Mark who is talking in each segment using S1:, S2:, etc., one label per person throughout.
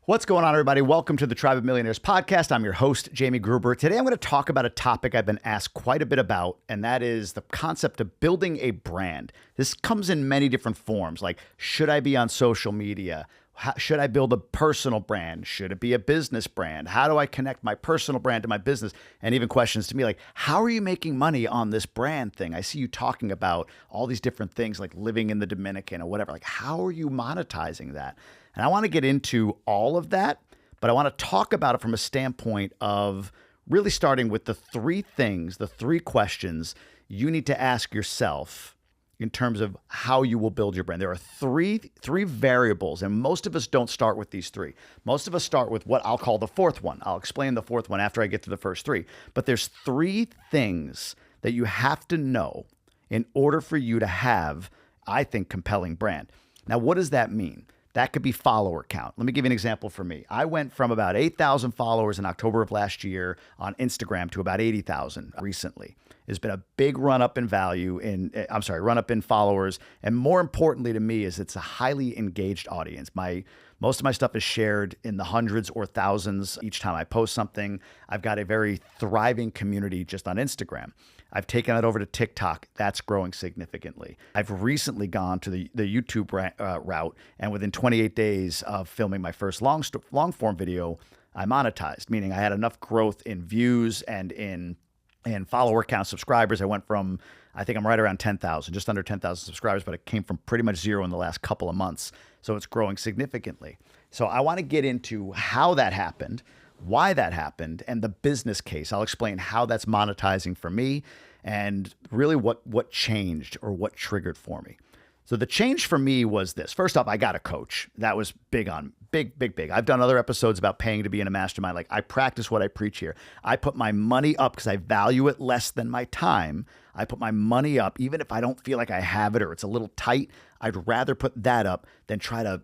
S1: What's going on, everybody? Welcome to the Tribe of Millionaires podcast. I'm your host, Jamie Gruber. Today, I'm going to talk about a topic I've been asked quite a bit about, and that is the concept of building a brand. This comes in many different forms, like should I be on social media? Should I build a personal brand? Should it be a business brand? How do I connect my personal brand to my business? And even questions to me like, how are you making money on this brand thing? I see you talking about all these different things like living in the Dominican or whatever. Like, how are you monetizing that? And I want to get into all of that, but I want to talk about it from a standpoint of really starting with the three things, the three questions you need to ask yourself in terms of how you will build your brand. There are three variables, and most of us don't start with these three. Most of us start with what I'll call the fourth one. I'll explain the fourth one after I get to the first three. But there's three things that you have to know in order for you to have, I think, compelling brand. Now, what does that mean? That could be follower count. Let me give you an example for me. I went from about 8,000 followers in October of last year on Instagram to about 80,000 recently. It's been a big run up in run up in followers. And more importantly to me is it's a highly engaged audience. Most of my stuff is shared in the hundreds or thousands each time I post something. I've got a very thriving community just on Instagram. I've taken it over to TikTok. That's growing significantly. I've recently gone to the YouTube route, and within 28 days of filming my first long form video, I monetized, meaning I had enough growth in views and in follower count, subscribers. I went from, I think I'm right around 10,000, just under 10,000 subscribers, but it came from pretty much zero in the last couple of months. So it's growing significantly. So I want to get into how that happened, why that happened, and the business case. I'll explain how that's monetizing for me and really what changed or what triggered for me. So the change for me was this. First off, I got a coach. That was big. I've done other episodes about paying to be in a mastermind. Like, I practice what I preach here. I put my money up because I value it less than my time. I put my money up even if I don't feel like I have it or it's a little tight. I'd rather put that up than try to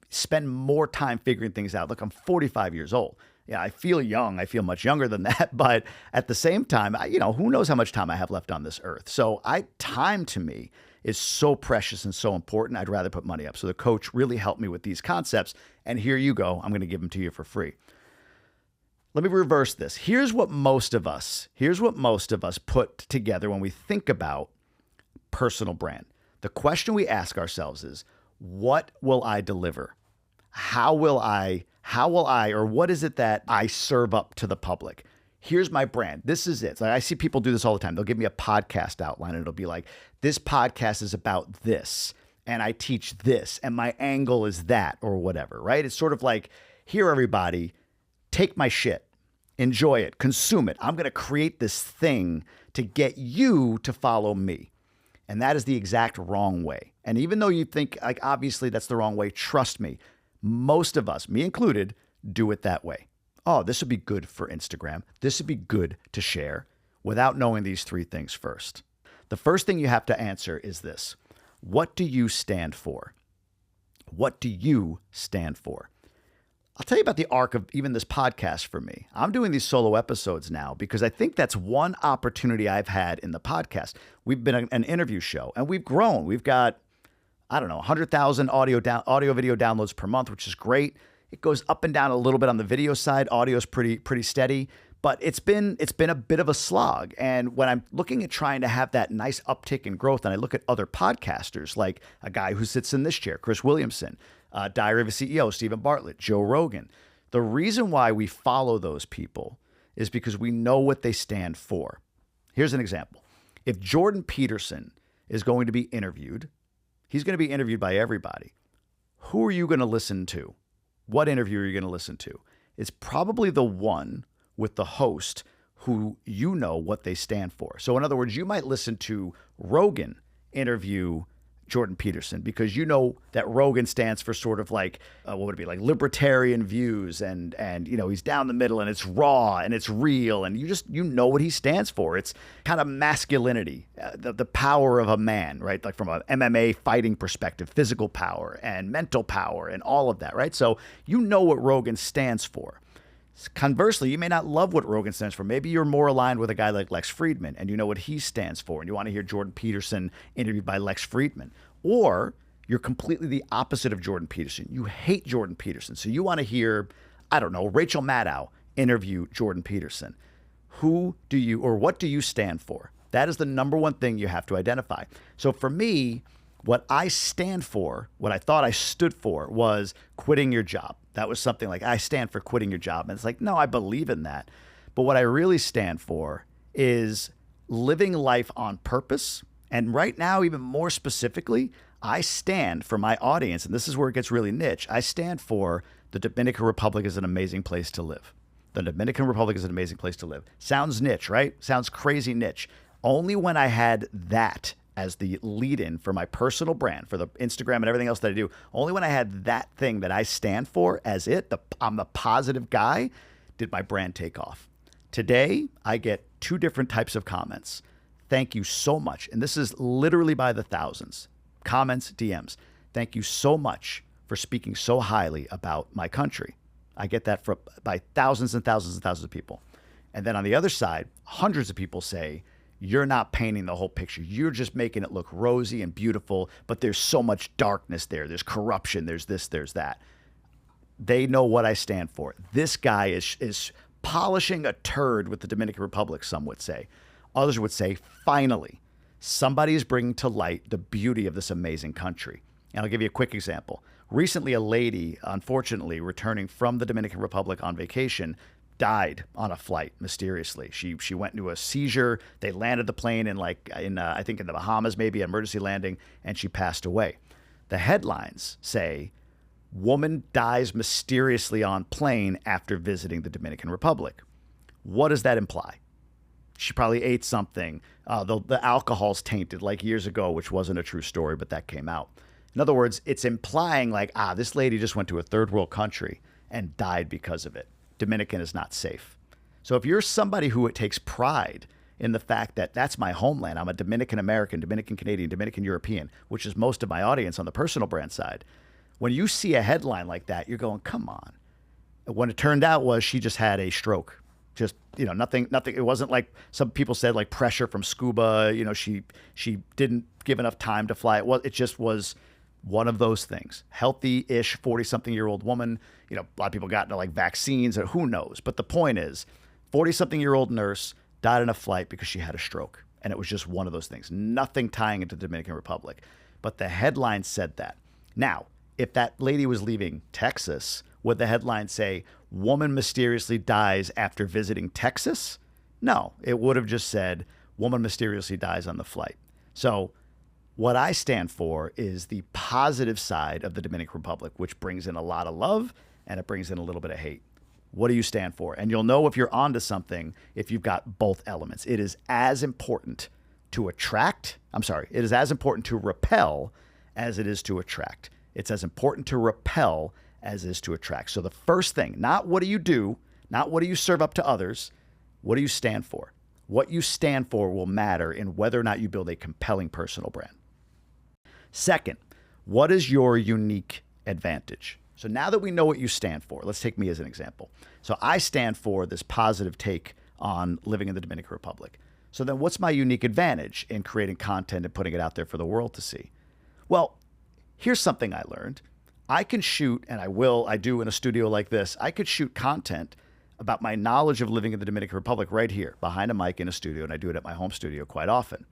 S1: spend more time figuring things out. Look, I'm 45 years old. Yeah, I feel young. I feel much younger than that. But at the same time, who knows how much time I have left on this earth. So time to me is so precious and so important. I'd rather put money up. So the coach really helped me with these concepts. And here you go. I'm going to give them to you for free. Let me reverse this. Here's what most of us put together when we think about personal brand. The question we ask ourselves is, what will I deliver? How will I, or what is it that I serve up to the public? Here's my brand. This is it. Like, I see people do this all the time. They'll give me a podcast outline and it'll be like, this podcast is about this and I teach this and my angle is that or whatever, right? It's sort of like, here, everybody, take my shit, enjoy it, consume it. I'm going to create this thing to get you to follow me. And that is the exact wrong way. And even though you think, like, obviously that's the wrong way, trust me, most of us, me included, do it that way. Oh, this would be good for Instagram. This would be good to share, without knowing these three things first. The first thing you have to answer is this. What do you stand for? What do you stand for? I'll tell you about the arc of even this podcast for me. I'm doing these solo episodes now because I think that's one opportunity I've had in the podcast. We've been an interview show and we've grown. We've got, 100,000 audio video downloads per month, which is great. It goes up and down a little bit on the video side. Audio is pretty steady, but it's been a bit of a slog. And when I'm looking at trying to have that nice uptick in growth, and I look at other podcasters like a guy who sits in this chair, Chris Williamson, Diary of a CEO, Stephen Bartlett, Joe Rogan. The reason why we follow those people is because we know what they stand for. Here's an example. If Jordan Peterson is going to be interviewed, he's going to be interviewed by everybody. Who are you going to listen to? What interview are you going to listen to? It's probably the one with the host who you know what they stand for. So in other words, you might listen to Rogan interview Jordan Peterson because you know that Rogan stands for sort of like, what would it be, like libertarian views and he's down the middle and it's raw and it's real and you know what he stands for. It's kind of masculinity, the power of a man, right? Like from an MMA fighting perspective, physical power and mental power and all of that, right? So you know what Rogan stands for. Conversely, you may not love what Rogan stands for. Maybe you're more aligned with a guy like Lex Fridman and you know what he stands for and you want to hear Jordan Peterson interviewed by Lex Fridman. Or You're completely the opposite of Jordan Peterson. You hate Jordan Peterson. So you want to hear, I don't know, Rachel Maddow interview Jordan Peterson. Who do you, or what do you stand for? That is the number one thing you have to identify. So for me, what I stand for, what I thought I stood for, was quitting your job. That was something like, I stand for quitting your job. And it's like, no, I believe in that. But what I really stand for is living life on purpose. And right now, even more specifically, I stand for my audience, and this is where it gets really niche. I stand for the Dominican Republic is an amazing place to live. The Dominican Republic is an amazing place to live. Sounds niche, right? Sounds crazy niche. Only when I had that as the lead-in for my personal brand, for the Instagram and everything else that I do, only when I had that thing that I stand for as it, I'm the positive guy, did my brand take off. Today, I get two different types of comments. Thank you so much. And this is literally by the thousands. Comments, DMs. Thank you so much for speaking so highly about my country. I get that by thousands and thousands and thousands of people. And then on the other side, hundreds of people say, you're not painting the whole picture. You're just making it look rosy and beautiful, but there's so much darkness there. There's corruption. There's this, there's that. They know what I stand for. This guy is polishing a turd with the Dominican Republic, some would say. Others would say, finally, somebody is bringing to light the beauty of this amazing country. And I'll give you a quick example. Recently, a lady, unfortunately, returning from the Dominican Republic on vacation, died on a flight mysteriously. She went into a seizure. They landed the plane in I think in the Bahamas, maybe an emergency landing, and she passed away. The headlines say, woman dies mysteriously on plane after visiting the Dominican Republic. What does that imply? She probably ate something. The alcohol's tainted like years ago, which wasn't a true story, but that came out. In other words, it's implying like, this lady just went to a third world country and died because of it. Dominican is not safe. So if you're somebody who takes pride in the fact that that's my homeland, I'm a Dominican American, Dominican Canadian, Dominican European, which is most of my audience on the personal brand side, when you see a headline like that, you're going, come on. When it turned out was she just had a stroke. Just, nothing. It wasn't like some people said, like pressure from scuba. She didn't give enough time to fly. It just was one of those things. Healthy-ish 40-something-year-old woman. A lot of people got into like vaccines or who knows. But the point is, 40-something-year-old nurse died in a flight because she had a stroke. And it was just one of those things. Nothing tying into the Dominican Republic. But the headline said that. Now, if that lady was leaving Texas, would the headline say, woman mysteriously dies after visiting Texas? No, it would have just said, woman mysteriously dies on the flight. So what I stand for is the positive side of the Dominican Republic, which brings in a lot of love and it brings in a little bit of hate. What do you stand for? And you'll know if you're onto something if you've got both elements. It is as important to it is as important to repel as it is to attract. It's as important to repel as it is to attract. So the first thing, not what do you do, not what do you serve up to others, what do you stand for? What you stand for will matter in whether or not you build a compelling personal brand. Second, what is your unique advantage? So now that we know what you stand for, let's take me as an example. So I stand for this positive take on living in the Dominican Republic. So then what's my unique advantage in creating content and putting it out there for the world to see? Well, here's something I learned. I can shoot, and I do in a studio like this, I could shoot content about my knowledge of living in the Dominican Republic right here, behind a mic in a studio, and I do it at my home studio quite often.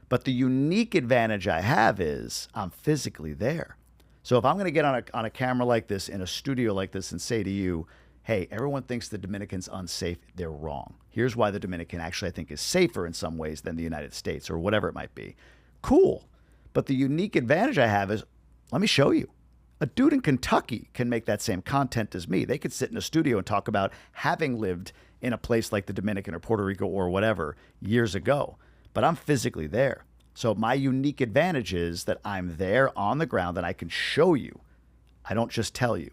S1: But the unique advantage I have is I'm physically there. So if I'm going to get on a camera like this, in a studio like this, and say to you, hey, everyone thinks the Dominican's unsafe, they're wrong. Here's why the Dominican actually, I think, is safer in some ways than the United States, or whatever it might be. Cool. But the unique advantage I have is, let me show you. A dude in Kentucky can make that same content as me. They could sit in a studio and talk about having lived in a place like the Dominican or Puerto Rico or whatever years ago. But I'm physically there. So my unique advantage is that I'm there on the ground and I can show you. I don't just tell you.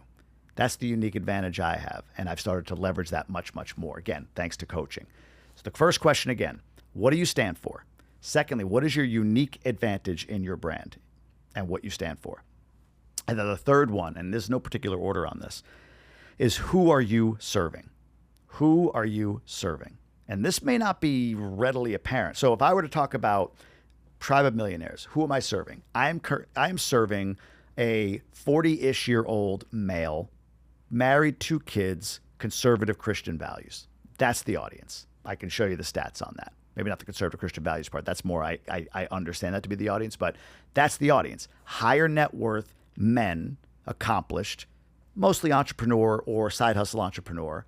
S1: That's the unique advantage I have. And I've started to leverage that much, much more. Again, thanks to coaching. So the first question again, what do you stand for? Secondly, what is your unique advantage in your brand and what you stand for? And then the third one, and there's no particular order on this, is who are you serving? Who are you serving? And this may not be readily apparent. So if I were to talk about Tribe of Millionaires. Who am I serving? I am serving a 40-ish year old male, married, 2 kids, conservative Christian values. That's the audience. I can show you the stats on that. Maybe not the conservative Christian values part. That's more, I understand that to be the audience, but that's the audience. Higher net worth men, accomplished, mostly entrepreneur or side hustle entrepreneur,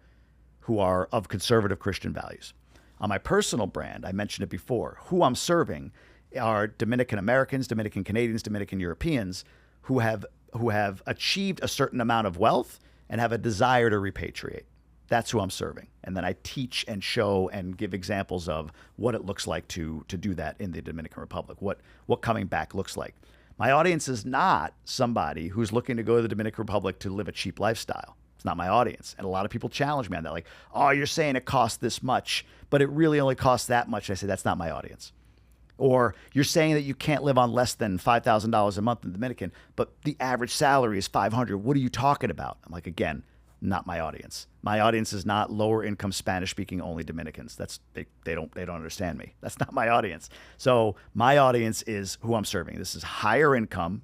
S1: who are of conservative Christian values. On my personal brand, I mentioned it before, who I'm serving are Dominican Americans, Dominican Canadians, Dominican Europeans who have achieved a certain amount of wealth and have a desire to repatriate. That's who I'm serving. And then I teach and show and give examples of what it looks like to do that in the Dominican Republic, what coming back looks like. My audience is not somebody who's looking to go to the Dominican Republic to live a cheap lifestyle. It's not my audience. And a lot of people challenge me on that, like, oh, you're saying it costs this much, but it really only costs that much. And I say, that's not my audience. Or you're saying that you can't live on less than $5,000 a month in the Dominican, but the average salary is $500. What are you talking about? I'm like, again, not my audience. My audience is not lower income Spanish speaking only Dominicans. They don't understand me. That's not my audience. So my audience is who I'm serving. This is higher income,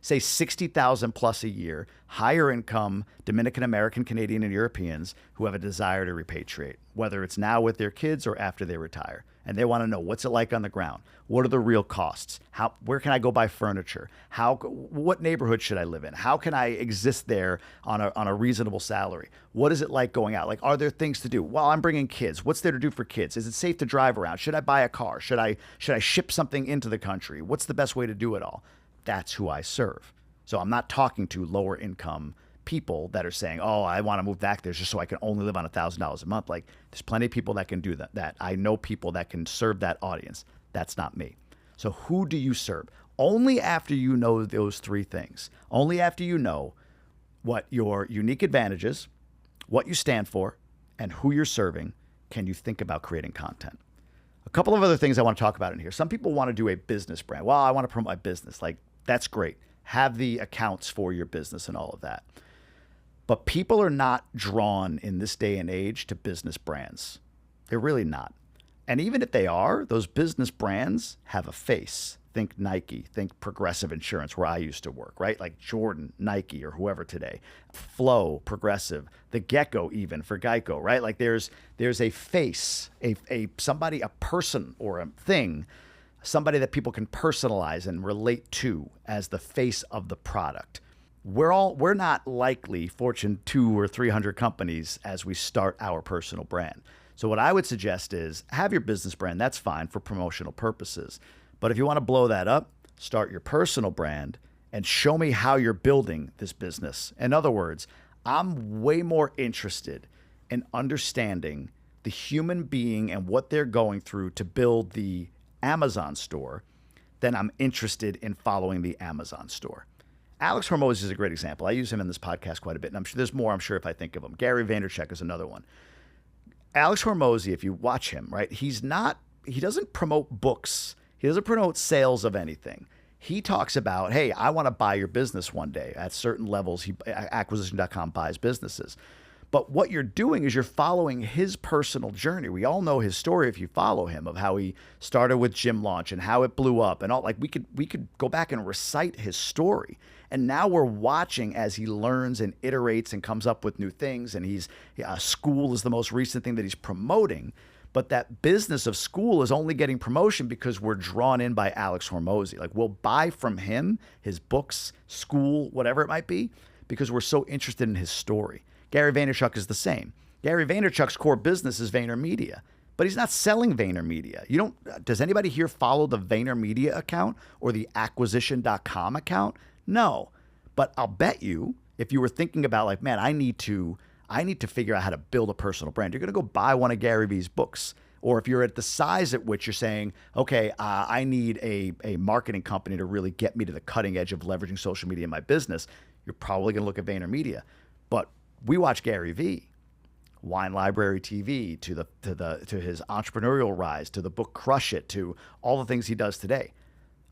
S1: say 60,000 plus a year, higher income Dominican American, Canadian, and Europeans who have a desire to repatriate, whether it's now with their kids or after they retire. And they want to know, what's it like on the ground? What are the real costs? Where can I go buy furniture? What neighborhood should I live in? How can I exist there on a reasonable salary? What is it like going out? Like, are there things to do? Well, I'm bringing kids. What's there to do for kids? Is it safe to drive around? Should I buy a car? Should I ship something into the country? What's the best way to do it all? That's who I serve. So I'm not talking to lower income people that are saying, oh, I want to move back there just so I can only live on $1,000 a month. Like, there's plenty of people that can do that. I know people that can serve that audience. That's not me. So who do you serve? Only after you know those 3 things, only after you know what your unique advantages, what you stand for, and who you're serving, can you think about creating content. A couple of other things I want to talk about in here. Some people want to do a business brand. Well, I want to promote my business. Like, that's great. Have the accounts for your business and all of that. But people are not drawn in this day and age to business brands. They're really not. And even if they are, those business brands have a face. Think Nike, think Progressive Insurance, where I used to work, right? Like Jordan, Nike, or whoever today. Flow, Progressive, the Gecko even for Geico, right? Like there's a face, a somebody, a person or a thing, somebody that people can personalize and relate to as the face of the product. We're not likely Fortune 2 or 300 companies as we start our personal brand. So what I would suggest is have your business brand. That's fine for promotional purposes. But if you want to blow that up, start your personal brand and show me how you're building this business. In other words, I'm way more interested in understanding the human being and what they're going through to build the Amazon store than I'm interested in following the Amazon store. Alex Hormozi is a great example. I use him in this podcast quite a bit, and I'm sure there's more, I'm sure, if I think of him. Gary Vaynerchuk is another one. Alex Hormozi, if you watch him, right, he doesn't promote books. He doesn't promote sales of anything. He talks about, hey, I want to buy your business one day. At certain levels, acquisition.com buys businesses. But what you're doing is you're following his personal journey. We all know his story if you follow him, of how he started with Gym Launch and how it blew up and all. Like we could go back and recite his story. And now we're watching as he learns and iterates and comes up with new things. And school is the most recent thing that he's promoting. But that business of school is only getting promotion because we're drawn in by Alex Hormozi. Like we'll buy from him, his books, school, whatever it might be, because we're so interested in his story. Gary Vaynerchuk is the same. Gary Vaynerchuk's core business is VaynerMedia, but he's not selling VaynerMedia. Does anybody here follow the VaynerMedia account or the acquisition.com account? No. But I'll bet you, if you were thinking about like, man, I need to figure out how to build a personal brand, you're going to go buy one of Gary V's books. Or if you're at the size at which you're saying, okay, I need a marketing company to really get me to the cutting edge of leveraging social media in my business, you're probably going to look at VaynerMedia. But we watch Gary V, Wine Library TV, to his entrepreneurial rise, to the book Crush It, to all the things he does today.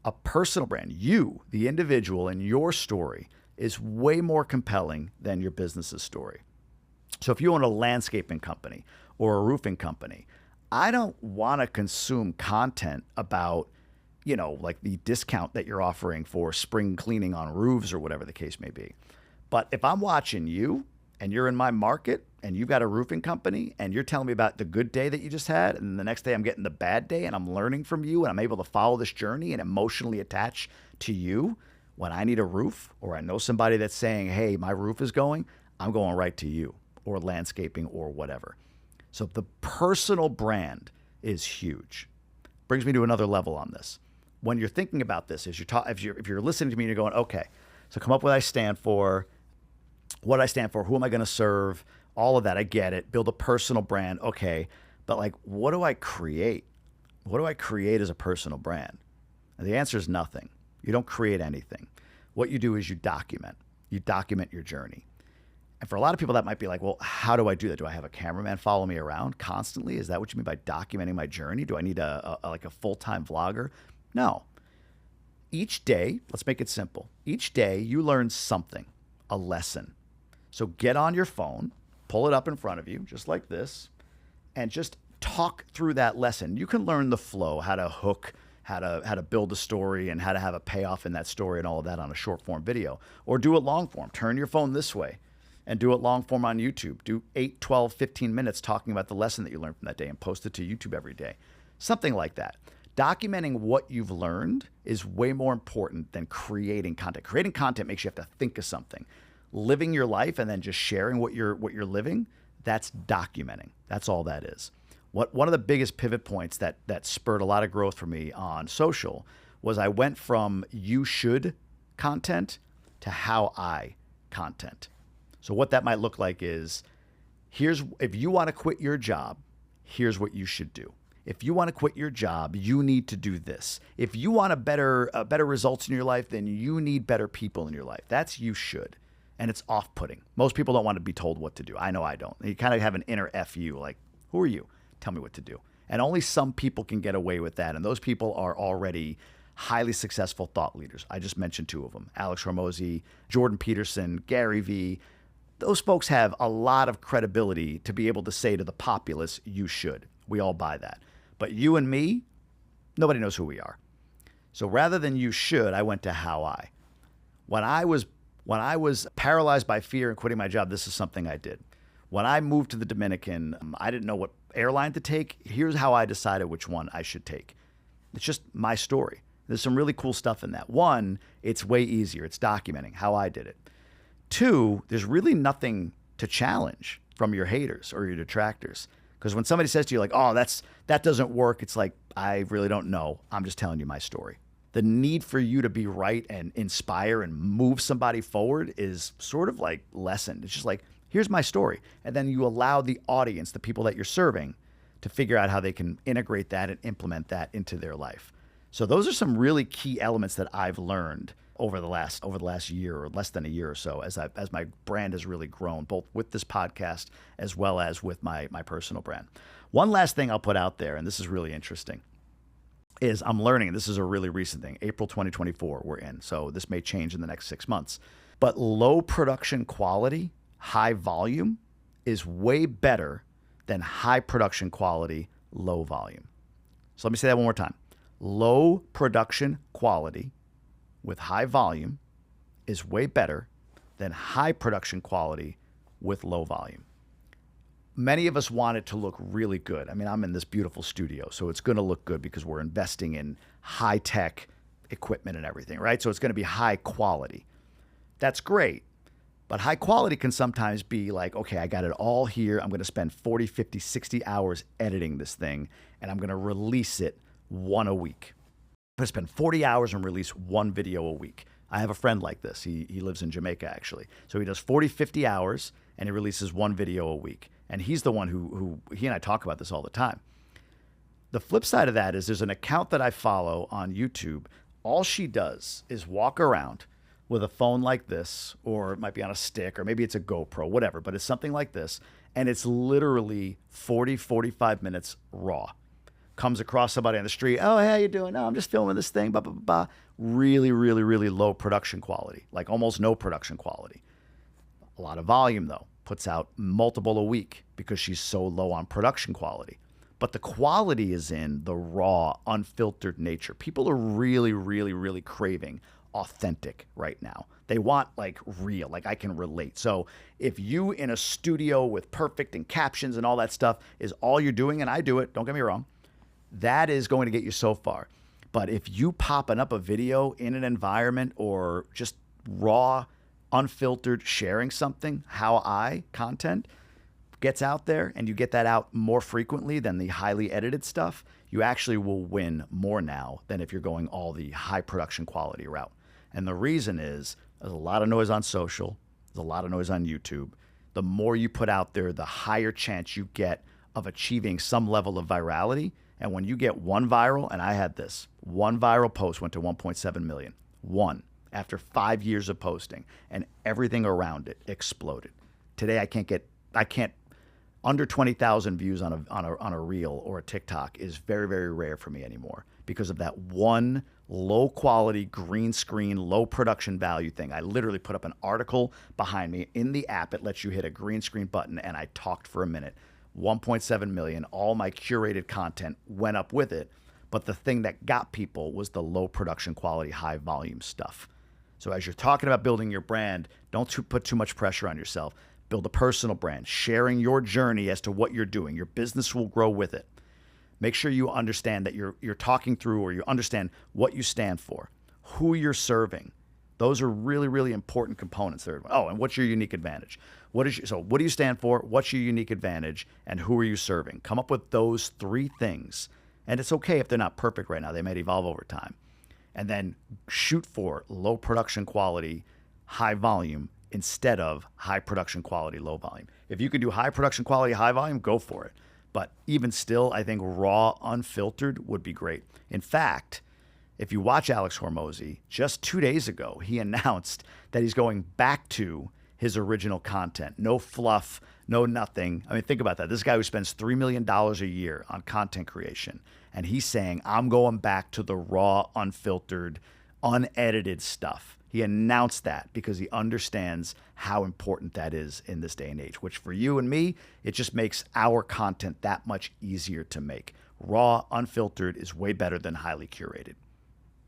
S1: A personal brand, you, the individual, and your story is way more compelling than your business's story. So if you own a landscaping company or a roofing company, I don't want to consume content about, like the discount that you're offering for spring cleaning on roofs or whatever the case may be. But if I'm watching you and you're in my market and you've got a roofing company and you're telling me about the good day that you just had, and the next day I'm getting the bad day, and I'm learning from you and I'm able to follow this journey and emotionally attach to you when I need a roof, or I know somebody that's saying, hey, my roof is going, I'm going right to you, or landscaping or whatever. So the personal brand is huge. Brings me to another level on this. When you're thinking about this, if you're listening to me and you're going, okay, so come up with what I stand for, who am I going to serve, all of that, I get it. Build a personal brand, okay. But like, what do I create? What do I create as a personal brand? And the answer is nothing. You don't create anything. What you do is you document. You document your journey. And for a lot of people, that might be like, well, how do I do that? Do I have a cameraman follow me around constantly? Is that what you mean by documenting my journey? Do I need a full-time vlogger? No. Each day, let's make it simple. Each day you learn something, a lesson. So get on your phone, pull it up in front of you, just like this, and just talk through that lesson. You can learn the flow, how to hook, how to build a story, and how to have a payoff in that story and all of that on a short form video. Or do it long form. Turn your phone this way and do it long form on YouTube. Do 8, 12, 15 minutes talking about the lesson that you learned from that day and post it to YouTube every day. Something like that. Documenting what you've learned is way more important than creating content. Creating content makes you have to think of something. Living your life and then just sharing what you're living, that's documenting. That's all that is. One of the biggest pivot points that spurred a lot of growth for me on social was I went from you should content to how I content. So what that might look like is, if you want to quit your job, here's what you should do. If you want to quit your job, you need to do this. If you want better results in your life, then you need better people in your life. That's you should. And it's off-putting. Most people don't want to be told what to do. I know I don't. You kind of have an inner F you, like, who are you? Tell me what to do. And only some people can get away with that. And those people are already highly successful thought leaders. I just mentioned 2 of them, Alex Hormozy, Jordan Peterson, Gary Vee. Those folks have a lot of credibility to be able to say to the populace, you should. We all buy that. But you and me, nobody knows who we are. So rather than you should, I went to how I. When I was paralyzed by fear and quitting my job, this is something I did. When I moved to the Dominican, I didn't know what airline to take. Here's how I decided which one I should take. It's just my story. There's some really cool stuff in that. 1, it's way easier. It's documenting how I did it. 2, there's really nothing to challenge from your haters or your detractors. Because when somebody says to you like, oh, that doesn't work, it's like, I really don't know. I'm just telling you my story. The need for you to be right and inspire and move somebody forward is sort of like lessened. It's just like, here's my story. And then you allow the audience, the people that you're serving, to figure out how they can integrate that and implement that into their life. So those are some really key elements that I've learned over the last year or less than a year or so as my brand has really grown, both with this podcast as well as with my personal brand. One last thing I'll put out there, and this is really interesting, is I'm learning, and this is a really recent thing, April 2024 we're in, so this may change in the next 6 months, but low production quality, high volume is way better than high production quality, low volume. So let me say that one more time. Low production quality with high volume is way better than high production quality with low volume. Many of us want it to look really good. I mean, I'm in this beautiful studio, so it's going to look good because we're investing in high-tech equipment and everything, right? So it's going to be high quality. That's great. But high quality can sometimes be like, okay, I got it all here. I'm going to spend 40, 50, 60 hours editing this thing, and I'm going to release it 1 a week. I'm going to spend 40 hours and release 1 video a week. I have a friend like this. He lives in Jamaica, actually. So he does 40, 50 hours, and he releases 1 video a week. And he's the one who he and I talk about this all the time. The flip side of that is there's an account that I follow on YouTube. All she does is walk around with a phone like this, or it might be on a stick, or maybe it's a GoPro, whatever, but it's something like this. And it's literally 40, 45 minutes raw. Comes across somebody on the street. Oh, hey, how you doing? No, I'm just filming this thing, blah, blah, blah, blah. Really, really, really low production quality, like almost no production quality. A lot of volume, though. Puts out multiple a week because she's so low on production quality. But the quality is in the raw, unfiltered nature. People are really, really, really craving authentic right now. They want like real, like I can relate. So if you in a studio with perfect and captions and all that stuff is all you're doing, and I do it, don't get me wrong, that is going to get you so far. But if you popping up a video in an environment or just raw, unfiltered, sharing something, content gets out there, and you get that out more frequently than the highly edited stuff, you actually will win more now than if you're going all the high production quality route. And the reason is there's a lot of noise on social. There's a lot of noise on YouTube. The more you put out there, the higher chance you get of achieving some level of virality. And when you get one viral, and I had this, one viral post went to 1.7 million. One, after 5 years of posting, and everything around it exploded. Today, I can't, under 20,000 views on a reel or a TikTok is very, very rare for me anymore because of that one low quality, green screen, low production value thing. I literally put up an article behind me in the app. It lets you hit a green screen button, and I talked for a minute. 1.7 million, all my curated content went up with it. But the thing that got people was the low production quality, high volume stuff. So as you're talking about building your brand, don't put too much pressure on yourself. Build a personal brand, sharing your journey as to what you're doing. Your business will grow with it. Make sure you understand that you're talking through, or you understand what you stand for, who you're serving. Those are really, really important components there. Oh, and what's your unique advantage? So what do you stand for? What's your unique advantage? And who are you serving? Come up with those three things. And it's okay if they're not perfect right now. They might evolve over time. And then shoot for low production quality, high volume, instead of high production quality, low volume. If you can do high production quality, high volume, go for it. But even still, I think raw, unfiltered would be great. In fact, if you watch Alex Hormozy, just 2 days ago, he announced that he's going back to his original content. No fluff, no nothing. I mean, think about that. This guy who spends $3 million a year on content creation, and he's saying, I'm going back to the raw, unfiltered, unedited stuff. He announced that because he understands how important that is in this day and age, which for you and me, it just makes our content that much easier to make. Raw, unfiltered is way better than highly curated.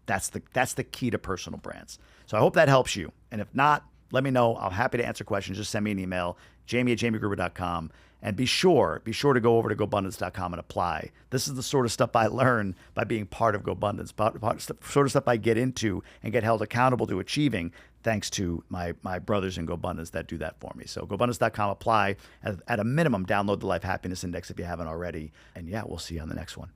S1: That's the key to personal brands. So I hope that helps you. And if not, let me know. I'm happy to answer questions. Just send me an email, jamie@jamiegruber.com. And be sure to go over to GoBundance.com and apply. This is the sort of stuff I learn by being part of GoBundance, sort of stuff I get into and get held accountable to achieving thanks to my brothers in GoBundance that do that for me. So GoBundance.com, apply. At a minimum, download the Life Happiness Index if you haven't already. And yeah, we'll see you on the next one.